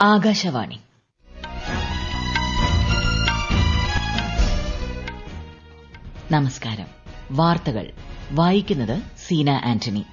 ആകാശവാണി. നമസ്കാരം. വാർത്തകൾ വായിക്കുന്നത് സീന ആന്റണി.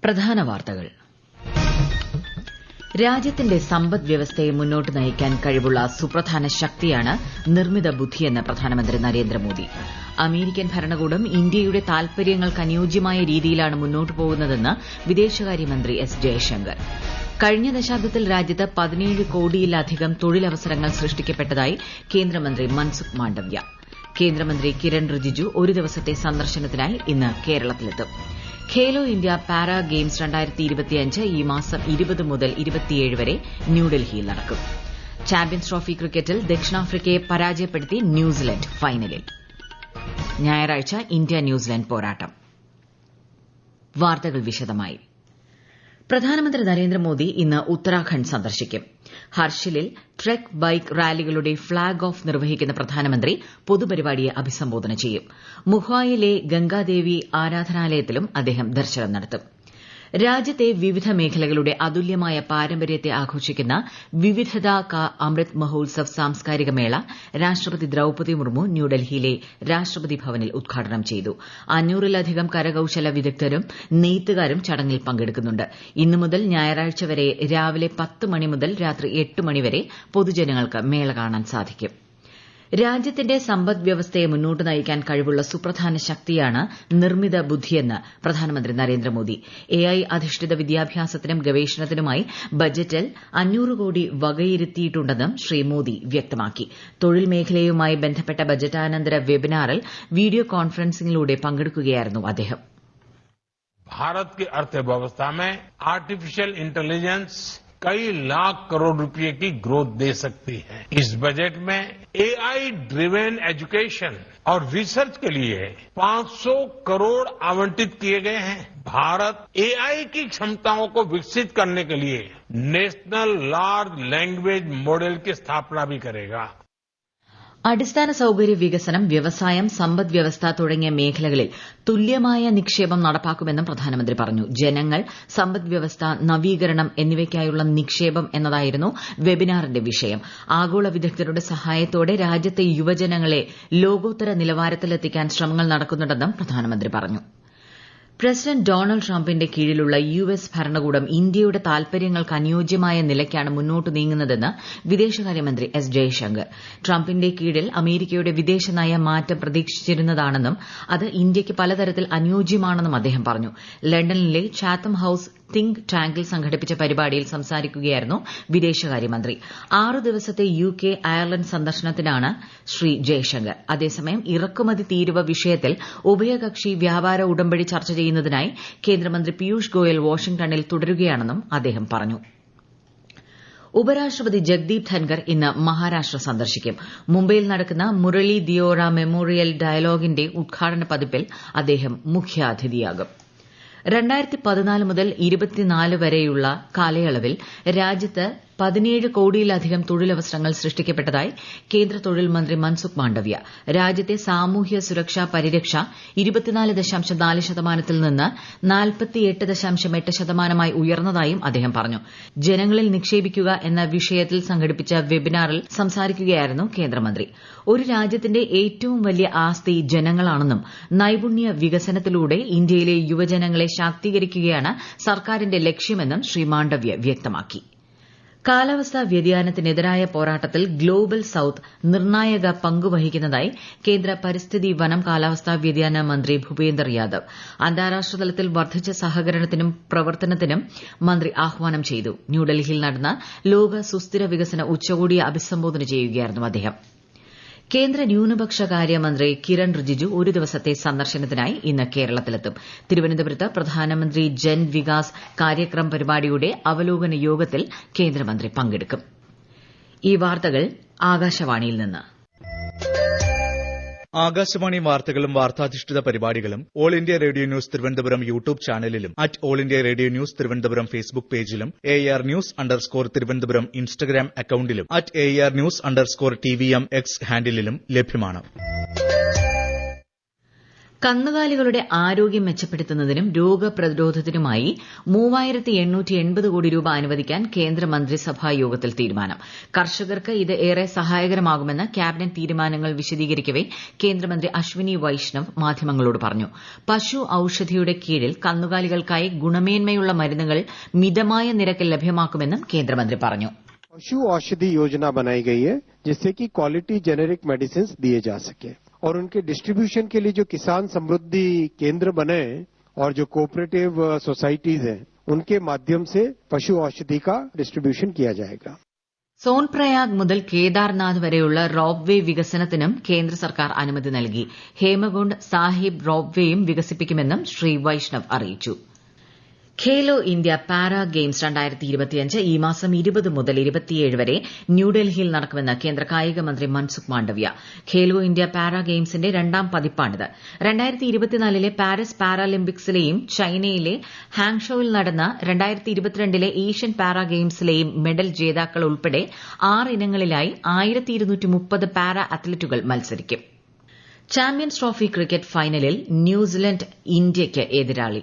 പ്രധാന വാർത്തകൾ. രാജ്യത്തിന്റെ സമ്പദ് വ്യവസ്ഥയെ മുന്നോട്ട് നയിക്കാൻ കഴിവുള്ള സുപ്രധാന ശക്തിയാണ് നിർമ്മിത ബുദ്ധിയെന്ന് പ്രധാനമന്ത്രി നരേന്ദ്രമോദി. അമേരിക്കൻ ഭരണകൂടം ഇന്ത്യയുടെ താൽപര്യങ്ങൾക്ക് അനുയോജ്യമായ രീതിയിലാണ് മുന്നോട്ട് പോകുന്നതെന്ന് വിദേശകാര്യമന്ത്രി എസ് ജയശങ്കർ. കഴിഞ്ഞ ദശാബ്ദത്തിൽ രാജ്യത്ത് 17 കോടിയിലധികം തൊഴിലവസരങ്ങൾ സൃഷ്ടിക്കപ്പെട്ടതായി കേന്ദ്രമന്ത്രി മൻസുഖ് മാണ്ഡവ്യ. കേന്ദ്രമന്ത്രി കിരൺ റിജിജു ഒരു ദിവസത്തെ സന്ദർശനത്തിനായി ഇന്ന് കേരളത്തിലെത്തും. ഖേലോ ഇന്ത്യ പാരാ ഗെയിംസ് 2025 ഈ മാസം 20 മുതൽ 27 വരെ ന്യൂഡൽഹിയിൽ നടക്കും. ചാമ്പ്യൻസ് ട്രോഫി ക്രിക്കറ്റിൽ ദക്ഷിണാഫ്രിക്കയെ പരാജയപ്പെടുത്തി ന്യൂസിലൻഡ് ഫൈനലിൽ. ഞായറാഴ്ച ഇന്ത്യ ന്യൂസിലൻഡ് പോരാട്ടം. വാർത്തകൾ വിശദമായി. പ്രധാനമന്ത്രി നരേന്ദ്രമോദി ഇന്ന് ഉത്തരാഖണ്ഡ് സന്ദർശിക്കും. ഹർഷിലിൽ ട്രെക്ക് ബൈക്ക് റാലികളുടെ ഫ്ളാഗ് ഓഫ് നിർവഹിക്കുന്ന പ്രധാനമന്ത്രി പൊതുപരിപാടിയെ അഭിസംബോധന ചെയ്യും. മുഹായിലെ ഗംഗാദേവി ആരാധനാലയത്തിലും അദ്ദേഹം ദർശനം നടത്തും. രാജ്യത്തെ വിവിധ മേഖലകളുടെ അതുല്യമായ പാരമ്പര്യത്തെ ആഘോഷിക്കുന്ന വിവിധത കാ അമൃത് മഹോത്സവ് സാംസ്കാരിക മേള രാഷ്ട്രപതി ദ്രൌപദി മുർമു ന്യൂഡൽഹിയിലെ രാഷ്ട്രപതി ഭവനിൽ ഉദ്ഘാടനം ചെയ്തു. 500-ലധികം കരകൌശല വിദഗ്ധരും നെയ്ത്തുകാരും ചടങ്ങിൽ പങ്കെടുക്കുന്നുണ്ട്. ഇന്നു മുതൽ ഞായറാഴ്ച വരെ രാവിലെ 10 മണി മുതൽ രാത്രി 8 മണി വരെ പൊതുജനങ്ങൾക്ക് മേള കാണാൻ സാധിക്കും. രാജ്യത്തിന്റെ സമ്പദ് വ്യവസ്ഥയെ മുന്നോട്ട് നയിക്കാൻ കഴിവുള്ള സുപ്രധാന ശക്തിയാണ് നിർമ്മിത ബുദ്ധിയെന്ന് പ്രധാനമന്ത്രി നരേന്ദ്രമോദി. AI അധിഷ്ഠിത വിദ്യാഭ്യാസത്തിനും ഗവേഷണത്തിനുമായി ബജറ്റിൽ 500 കോടി വകയിരുത്തിയിട്ടുണ്ടെന്നും ശ്രീ മോദി വ്യക്തമാക്കി. തൊഴിൽ മേഖലയുമായി ബന്ധപ്പെട്ട ബജറ്റാനന്തര വെബിനാറിൽ വീഡിയോ കോൺഫറൻസിംഗിലൂടെ പങ്കെടുക്കുകയായിരുന്നു അദ്ദേഹം. भारत की अर्थव्यवस्था में आर्टिफिशियल इंटेलिजेंस कई लाख करोड़ रुपए की ग्रोथ दे सकती है. इस बजट में AI ड्रिवेन एजुकेशन और रिसर्च के लिए 500 करोड़ आवंटित किए गए हैं. भारत AI की क्षमताओं को विकसित करने के लिए नेशनल लार्ज लैंग्वेज मॉडल की स्थापना भी करेगा. അടിസ്ഥാന സൌകര്യ വികസനം, വ്യവസായം, സമ്പദ് വ്യവസ്ഥ തുടങ്ങിയ മേഖലകളിൽ തുല്യമായ നിക്ഷേപം നടപ്പാക്കുമെന്നും പ്രധാനമന്ത്രി പറഞ്ഞു. ജനങ്ങൾ, സമ്പദ് വ്യവസ്ഥ, നവീകരണം എന്നിവയ്ക്കായുള്ള നിക്ഷേപം എന്നതായിരുന്നു വെബിനാറിന്റെ വിഷയം. ആഗോള വിദഗ്ധരുടെ സഹായത്തോടെ രാജ്യത്തെ യുവജനങ്ങളെ ലോകോത്തര നിലവാരത്തിലെത്തിക്കാൻ ശ്രമങ്ങൾ നടക്കുന്നുണ്ടെന്നും പ്രധാനമന്ത്രി പറഞ്ഞു. പ്രസിഡന്റ് ഡൊണാൾഡ് ട്രംപിന്റെ കീഴിലുള്ള US ഭരണകൂടം ഇന്ത്യയുടെ താൽപര്യങ്ങൾക്ക് അനുയോജ്യമായ നിലയ്ക്കാണ് മുന്നോട്ട് നീങ്ങുന്നതെന്ന് വിദേശകാര്യമന്ത്രി എസ് ജയശങ്കർ. ട്രംപിന്റെ കീഴിൽ അമേരിക്കയുടെ വിദേശനയ മാറ്റം പ്രതീക്ഷിച്ചിരുന്നതാണെന്നും അത് ഇന്ത്യയ്ക്ക് പലതരത്തിൽ അനുയോജ്യമാണെന്നും അദ്ദേഹം പറഞ്ഞു. ലണ്ടനിലെ ചാത്തം ഹൌസ് തിങ്ക് ടാങ്കിൽ സംഘടിപ്പിച്ച പരിപാടിയിൽ സംസാരിക്കുകയായിരുന്നു വിദേശകാര്യമന്ത്രി. 6 ദിവസത്തെ UK അയർലൻഡ് സന്ദർശനത്തിനാണ് ശ്രീ ജയശങ്കർ. അതേസമയം ഇറക്കുമതി തീരുവ വിഷയത്തിൽ ഉഭയകക്ഷി വ്യാപാര ഉടമ്പടി ചർച്ച ചെയ്യുന്നതിനായി കേന്ദ്രമന്ത്രി പീയൂഷ് ഗോയൽ വാഷിംഗ്ടണിൽ തുടരുകയാണെന്നും അദ്ദേഹം പറഞ്ഞു. ഉപരാഷ്ട്രപതി ജഗ്ദീപ് ധൻകർ ഇന്ന് മഹാരാഷ്ട്ര സന്ദർശിക്കും. മുംബൈയിൽ നടക്കുന്ന മുരളി ദിയോറ മെമ്മോറിയൽ ഡയലോഗിന്റെ ഉദ്ഘാടന പതിപ്പിൽ അദ്ദേഹം മുഖ്യാതിഥിയാകും. 2014 മുതൽ 2024 വരെയുള്ള കാലയളവിൽ രാജ്യത്ത് 17 കോടിയിലധികം തൊഴിലവസരങ്ങൾ സൃഷ്ടിക്കപ്പെട്ടതായി കേന്ദ്ര തൊഴിൽ മന്ത്രി മൻസുഖ് മാണ്ഡവ്യ. രാജ്യത്തെ സാമൂഹ്യ സുരക്ഷാ പരിരക്ഷ 24.4% നിന്ന് 48.8% ഉയർന്നതായും അദ്ദേഹം പറഞ്ഞു. ജനങ്ങളിൽ നിക്ഷേപിക്കുക എന്ന വിഷയത്തിൽ സംഘടിപ്പിച്ച വെബിനാറിൽ സംസാരിക്കുകയായിരുന്നു കേന്ദ്രമന്ത്രി. ഒരു രാജ്യത്തിന്റെ ഏറ്റവും വലിയ ആസ്തി ജനങ്ങളാണെന്നും നൈപുണ്യ വികസനത്തിലൂടെ ഇന്ത്യയിലെ യുവജനങ്ങളെ ശാക്തീകരിക്കുകയാണ് സർക്കാരിന്റെ ലക്ഷ്യമെന്നും ശ്രീ മാണ്ഡവ്യ വ്യക്തമാക്കി. കാലാവസ്ഥാ വ്യതിയാനത്തിനെതിരായ പോരാട്ടത്തിൽ ഗ്ലോബൽ സൌത്ത് നിർണായക പങ്കുവഹിക്കുന്നതായി കേന്ദ്ര പരിസ്ഥിതി, വനം, കാലാവസ്ഥാ വ്യതിയാന മന്ത്രി ഭൂപേന്ദർ യാദവ്. അന്താരാഷ്ട്ര തലത്തിൽ വർദ്ധിച്ച സഹകരണത്തിനും പ്രവർത്തനത്തിനും മന്ത്രി ആഹ്വാനം ചെയ്തു. ന്യൂഡൽഹിയിൽ നടന്ന ലോക സുസ്ഥിര വികസന ഉച്ചകോടിയെ അഭിസംബോധന ചെയ്യുകയായിരുന്നു അദ്ദേഹം. കേന്ദ്ര ന്യൂനപക്ഷകാര്യ മന്ത്രി കിരൺ റിജിജു ഒരു ദിവസത്തെ സന്ദർശനത്തിനായി ഇന്ന് കേരളത്തിലെത്തും. തിരുവനന്തപുരത്ത് പ്രധാനമന്ത്രി ജൻ വികാസ് കാര്യക്രം പരിപാടിയുടെ അവലോകന യോഗത്തിൽ കേന്ദ്രമന്ത്രി പങ്കെടുക്കും. ഈ വാർത്തകൾ ആകാശവാണിയിൽ നിന്ന്. ആകാശവാണി വാർത്തകളും വാർത്താധിഷ്ഠിത പരിപാടികളും All India Radio News Thiruvananthapuram YouTube ചാനലിലും All India Radio News Thiruvananthapuram Facebook പേജിലും AR ന്യൂസ് _തിരുവനന്തപുരം ഇൻസ്റ്റഗ്രാം അക്കൌണ്ടിലും AR ന്യൂസ് _TVM X ഹാൻഡിലും ലഭ്യമാണ്. കന്നുകാലികളുടെ ആരോഗ്യം മെച്ചപ്പെടുത്തുന്നതിനും രോഗപ്രതിരോധത്തിനുമായി 3880 കോടി രൂപ അനുവദിക്കാൻ കേന്ദ്ര മന്ത്രിസഭാ യോഗത്തിൽ തീരുമാനം. കർഷകർക്ക് ഇത് ഏറെ സഹായകരമാകുമെന്ന് ക്യാബിനറ്റ് തീരുമാനങ്ങൾ വിശദീകരിക്കവെ കേന്ദ്രമന്ത്രി അശ്വിനി വൈഷ്ണവ് മാധ്യമങ്ങളോട് പറഞ്ഞു. പശു ഔഷധിയുടെ കീഴിൽ കന്നുകാലികൾക്കായി ഗുണമേന്മയുള്ള മരുന്നുകൾ മിതമായ നിരക്കിൽ ലഭ്യമാക്കുമെന്നും കേന്ദ്രമന്ത്രി പറഞ്ഞു. पशु औषधि योजना बनाई गई है जिससे कि क्वालिटी जेनेरिक मेडिसिन दिए जा सके और उनके डिस्ट्रीब्यूशन के लिए जो किसान समृद्धि केंद्र बने और जो कोऑपरेटिव सोसाइटीज हैं उनके माध्यम से पशु औषधि का डिस्ट्रीब्यूशन किया जाएगा. സോൻപ്രയാഗ് മുതൽ കേദാർനാഥ് വരെയുള്ള റോപ്വേ വികസനത്തിനും കേന്ദ്ര സർക്കാർ അനുമതി നൽകി. ഹേമകുണ്ട് സാഹിബ് റോപ്വേയും വികസിപ്പിക്കുമെന്നും ശ്രീ വൈഷ്ണവ് അറിയിച്ചു. ഖേലോ ഇന്ത്യ പാരാ ഗെയിംസ് 2025 ഈ മാസം 20 മുതൽ 27 വരെ ന്യൂഡൽഹിയിൽ നടക്കുമെന്ന് കേന്ദ്ര കായിക മന്ത്രി മൻസുഖ് മാണ്ഡവ്യ. ഖേലോ ഇന്ത്യ പാരാ ഗെയിംസിന്റെ രണ്ടാം പതിപ്പാണിത്. 2024 പാരീസ് പാരാലിമ്പിക്സിലെയും ചൈനയിലെ ഹാങ്ഷോയിൽ നടന്ന 2022 ഏഷ്യൻ പാരാ ഗെയിംസിലെയും മെഡൽ ജേതാക്കൾ ഉൾപ്പെടെ 6 ഇനങ്ങളിലായി 1230 പാരാ അത്ലറ്റുകൾ മത്സരിക്കും. ചാമ്പ്യൻസ് ട്രോഫി ക്രിക്കറ്റ് ഫൈനലിൽ ന്യൂസിലൻഡ് ഇന്ത്യയ്ക്ക് എതിരാളി.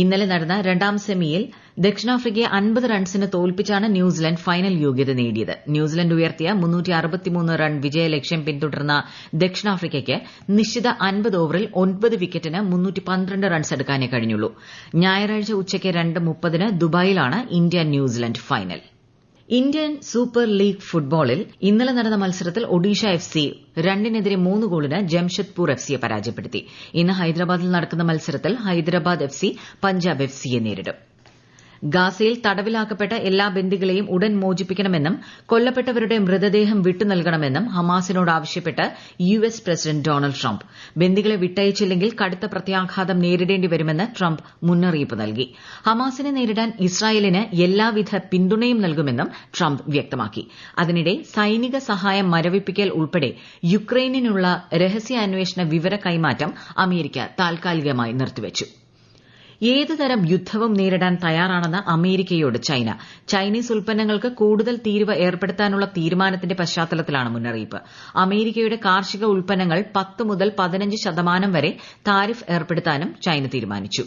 ഇന്നലെ നടന്ന രണ്ടാം സെമിയിൽ ദക്ഷിണാഫ്രിക്കയെ 50 റൺസിന് തോൽപ്പിച്ചാണ് ന്യൂസിലൻഡ് ഫൈനൽ യോഗ്യത നേടിയത്. ന്യൂസിലൻഡ് ഉയർത്തിയ 363 റൺ വിജയലക്ഷ്യം പിന്തുടർന്ന ദക്ഷിണാഫ്രിക്കയ്ക്ക് നിശ്ചിത 50 ഓവറിൽ 9 വിക്കറ്റിന് 312 റൺസ് എടുക്കാനേ കഴിഞ്ഞുള്ളൂ. ഞായറാഴ്ച ഉച്ചയ്ക്ക് 2:30 ദുബായിലാണ് India New Zealand final. Indian Super League ഫുട്ബോളിൽ ഇന്നലെ നടന്ന മത്സരത്തിൽ ഒഡീഷ എഫ്സി 2-3 ഗോളിന് ജംഷഡ്പൂർ എഫ്സിയെ പരാജയപ്പെടുത്തി. ഇന്ന് ഹൈദരാബാദിൽ നടക്കുന്ന മത്സരത്തിൽ ഹൈദരാബാദ് എഫ്സി പഞ്ചാബ് എഫ്സിയെ നേരിടും. ഗാസയിൽ തടവിലാക്കപ്പെട്ട എല്ലാ ബന്ദികളെയും ഉടൻ മോചിപ്പിക്കണമെന്നും കൊല്ലപ്പെട്ടവരുടെ മൃതദേഹം വിട്ടുനൽകണമെന്നും ഹമാസിനോട് ആവശ്യപ്പെട്ട് യുഎസ് പ്രസിഡന്റ് ഡൊണാൾഡ് ട്രംപ്. ബന്ദികളെ വിട്ടയച്ചില്ലെങ്കിൽ കടുത്ത പ്രത്യാഘാതം നേരിടേണ്ടി വരുമെന്ന് ട്രംപ് മുന്നറിയിപ്പ് നൽകി. ഹമാസിനെ നേരിടാൻ ഇസ്രായേലിന് എല്ലാവിധ പിന്തുണയും നൽകുമെന്നും ട്രംപ് വ്യക്തമാക്കി. അതിനിടെ സൈനിക സഹായം മരവിപ്പിക്കൽ ഉൾപ്പെടെ യുക്രൈനിനുള്ള രഹസ്യാന്വേഷണ വിവര കൈമാറ്റം അമേരിക്ക താൽക്കാലികമായി നിർത്തിവച്ചു. ഏതുതരം യുദ്ധവും നേരിടാൻ തയ്യാറാണെന്ന് അമേരിക്കയോട് ചൈന. ചൈനീസ് ഉൽപ്പന്നങ്ങൾക്ക് കൂടുതൽ തീരുവ ഏർപ്പെടുത്താനുള്ള തീരുമാനത്തിന്റെ പശ്ചാത്തലത്തിലാണ് മുന്നറിയിപ്പ്. അമേരിക്കയുടെ കാർഷിക ഉൽപ്പന്നങ്ങൾ 10 മുതൽ 15% വരെ താരിഫ് ഏർപ്പെടുത്താനും ചൈന തീരുമാനിച്ചു.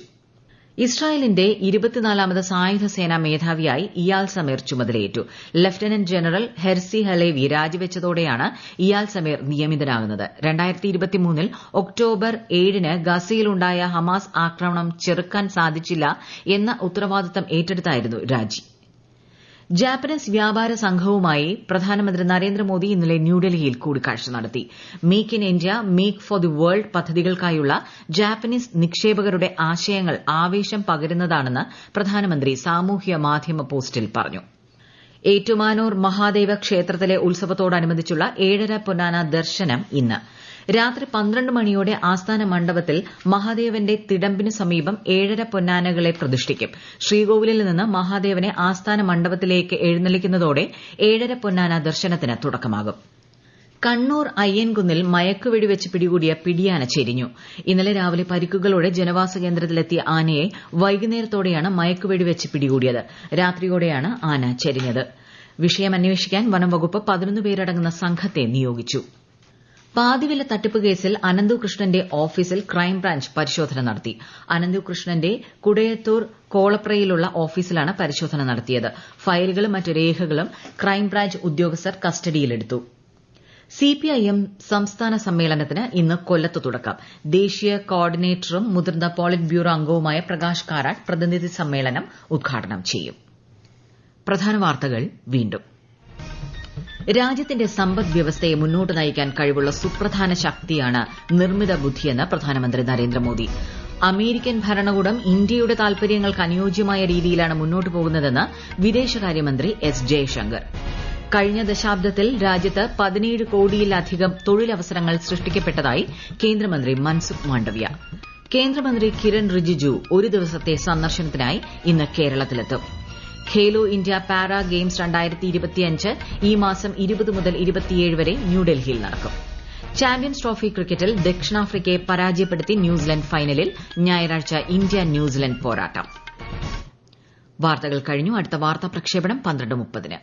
ഇസ്രായേലിന്റെ 24ാമത് സായുധ സേനാ മേധാവിയായി ഇയാൽ സമീർ ചുമതലയേറ്റു. Lieutenant general Herzi Halevi രാജിവെച്ചതോടെയാണ് ഇയാൽ Sameer നിയമിതനാകുന്നത്. 2023 October 7 ഗസയിലുണ്ടായ Hamas ആക്രമണം ചെറുക്കാൻ സാധിച്ചില്ല എന്ന ഉത്തരവാദിത്തം ഏറ്റെടുത്തായിരുന്നു രാജി. ജാപ്പനീസ് വ്യാപാര സംഘവുമായി പ്രധാനമന്ത്രി നരേന്ദ്രമോദി ഇന്നലെ ന്യൂഡൽഹിയിൽ കൂടിക്കാഴ്ച നടത്തി. Make in India make for the world പദ്ധതികൾക്കായുള്ള ജാപ്പനീസ് നിക്ഷേപകരുടെ ആശയങ്ങൾ ആവേശം പകരുന്നതാണെന്ന് പ്രധാനമന്ത്രി സാമൂഹ്യ മാധ്യമ പോസ്റ്റിൽ പറഞ്ഞു. ഏറ്റുമാനൂർ മഹാദേവ ക്ഷേത്രത്തിലെ ഉത്സവത്തോടനുബന്ധിച്ചുള്ള 7:30 പൊന്നാന ദർശനം ഇന്ന് രാത്രി 12 മണിയോടെ ആസ്ഥാന മണ്ഡപത്തിൽ മഹാദേവന്റെ തിടമ്പിന് സമീപം 7:30 പൊന്നാനകളെ പ്രതിഷ്ഠിക്കും. ശ്രീകോവിലിൽ നിന്ന് മഹാദേവനെ ആസ്ഥാന മണ്ഡപത്തിലേക്ക് എഴുന്നള്ളിക്കുന്നതോടെ 7:30 പൊന്നാന ദർശനത്തിന് തുടക്കമാകും. കണ്ണൂർ അയ്യൻകുന്നിൽ മയക്കുവെടിവെച്ച് പിടികൂടിയ പിടിയാന ചെരിഞ്ഞു. ഇന്നലെ രാവിലെ പരിക്കുകളോടെ ജനവാസ കേന്ദ്രത്തിലെത്തിയ ആനയെ വൈകുന്നേരത്തോടെയാണ് മയക്കുവെടിവെച്ച് പിടികൂടിയത്. രാത്രിയോടെയാണ് ആന ചെരിഞ്ഞത്. വിഷയം അന്വേഷിക്കാൻ വനംവകുപ്പ് 11 പേരടങ്ങുന്ന സംഘത്തെ നിയോഗിച്ചു. പാതിവില തട്ടിപ്പ് കേസിൽ അനന്തുകൃഷ്ണന്റെ ഓഫീസിൽ ക്രൈംബ്രാഞ്ച് പരിശോധന നടത്തി. അനന്തുകൃഷ്ണന്റെ കുടയത്തൂർ കോളപ്രയിലുള്ള ഓഫീസിലാണ് പരിശോധന നടത്തിയത്. ഫയലുകളും മറ്റു രേഖകളും ക്രൈംബ്രാഞ്ച് ഉദ്യോഗസ്ഥർ കസ്റ്റഡിയിലെടുത്തു. സിപിഐഎം സംസ്ഥാന സമ്മേളനത്തിന് ഇന്ന് കൊല്ലത്ത് തുടക്കം. ദേശീയ കോർഡിനേറ്ററും മുതിർന്ന പോളിറ്റ് ബ്യൂറോ അംഗവുമായ പ്രകാശ് കാരാട്ട് പ്രതിനിധി സമ്മേളനം ഉദ്ഘാടനം ചെയ്യും. പ്രധാന വാർത്തകൾ വീണ്ടും. രാജ്യത്തിന്റെ സമ്പദ് വ്യവസ്ഥയെ മുന്നോട്ട് നയിക്കാൻ കഴിവുള്ള സുപ്രധാന ശക്തിയാണ് നിർമ്മിത ബുദ്ധിയെന്ന് പ്രധാനമന്ത്രി നരേന്ദ്രമോദി. അമേരിക്കൻ ഭരണകൂടം ഇന്ത്യയുടെ താൽപര്യങ്ങൾക്ക് അനുയോജ്യമായ രീതിയിലാണ് മുന്നോട്ട് പോകുന്നതെന്ന് വിദേശകാര്യമന്ത്രി എസ് ജയശങ്കർ. കഴിഞ്ഞ ദശാബ്ദത്തിൽ രാജ്യത്ത് 17 കോടിയിലധികം തൊഴിലവസരങ്ങൾ സൃഷ്ടിക്കപ്പെട്ടതായി കേന്ദ്രമന്ത്രി മൻസുഖ് മാണ്ഡവ്യ. കേന്ദ്രമന്ത്രി കിരൺ റിജിജു ഒരു ദിവസത്തെ സന്ദർശനത്തിനായി ഇന്ന് കേരളത്തിലെത്തും. ഖേലോ ഇന്ത്യ പാരാ ഗെയിംസ് 2025 ഈ മാസം 20 മുതൽ 27 വരെ ന്യൂഡൽഹിയിൽ നടക്കും. ചാമ്പ്യൻസ് ട്രോഫി ക്രിക്കറ്റിൽ ദക്ഷിണാഫ്രിക്കയെ പരാജയപ്പെടുത്തി ന്യൂസിലൻഡ് ഫൈനലിൽ. ഞായറാഴ്ച ഇന്ത്യ ന്യൂസിലൻഡ് പോരാട്ടം. വാർത്തകൾ കഴിഞ്ഞു. അടുത്ത വാർത്താ പ്രക്ഷേപണം 12:30.